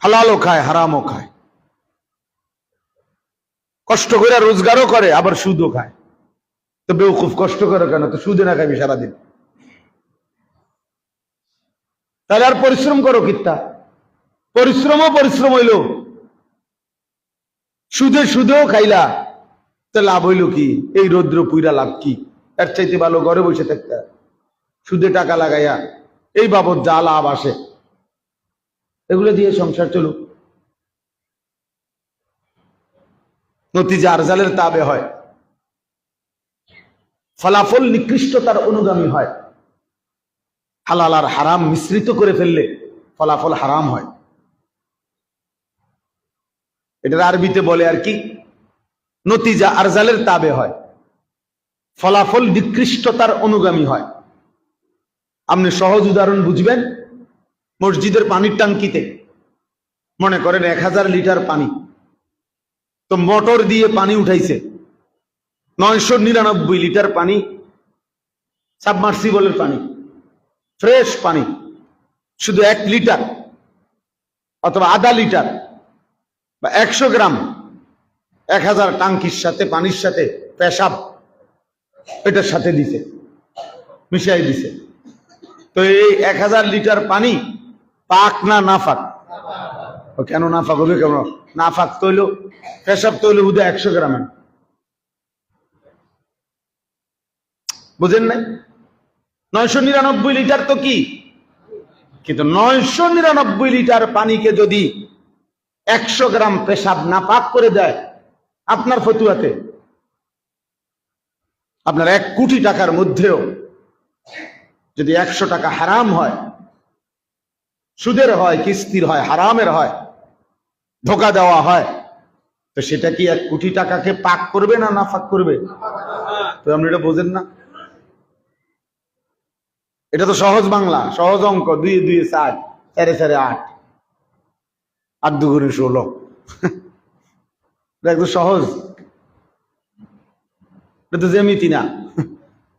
হালালও খায় হারামও খায়, কষ্ট করে রোজগারও করে আবার সুদও খায়। তো বেউকুফ কষ্ট করে কেন? তো সুদে না খাবি সারাদিন, তাহলে আর পরিশ্রম করো কিত্তা? পরিশ্রম হইল, সুদেও খাইলা, তো লাভ হইল কি? এই রৌদ্র পুইরা লাভ কি? এর চাইতে ভালো ঘরে বসে থাকতে, সুদে টাকা লাগাইয়া এই বাবদ যা লাভ আসে এগুলো দিয়ে সংসার চলুক। নতিজা আরজালের তাবে হয়, ফলাফল নিকৃষ্টতার অনুগামী হয়। হালাল আর হারাম মিশ্রিত করে ফেললে ফলাফল হারাম হয়। এটার আরবিতে বলে আর কি, নতিজা আরজালের তাবে হয়, ফলাফল নিকৃষ্টতার অনুগামী হয়। আপনি সহজ উদাহরণ বুঝবেন, মসজিদের পানির ট্যাঙ্কিতে মনে করেন 1000 লিটার পানি, তো মোটর দিয়ে পানি উঠাইছে 999 লিটার পানি, সাবমার্সিবলের পানি, ফ্রেশ পানি। শুধু 1 লিটার অথবা আধা লিটার বা 100 গ্রাম 1000 ট্যাঙ্কির সাথে পানির সাথে পেশাব এটার সাথে দিছে, মিশাই দিছে। তো এই 1000 লিটার পানি পাক না নাফাক? কেন নাফাক হবে? কেন নাফাক? তৈল পেশাব তৈল হুদে 100 গ্রামের, বুঝেন নাই? 999 লিটার তো কি, কিন্তু 999 লিটার পানিকে যদি 100 গ্রাম পেশাব নাপাক করে দেয়, আপনার ফতুয়াতে আপনার 1 কোটি টাকার মধ্যেও যদি 100 টাকা হারাম হয়, সুদের হয়, কিস্তির হয়, হারামের হয়, ধোকা দেওয়া হয়, তো সেটা কি 1 কোটি টাকাকে পাক করবে না নাফাক করবে? তো আপনি এটা বোঝেন না? এটা তো সহজ বাংলা, সহজ অঙ্ক। 2 2 4, 4 4 8, 8 2 গুণে 16, একদম সহজ। এটা তো জ্যামিতি না।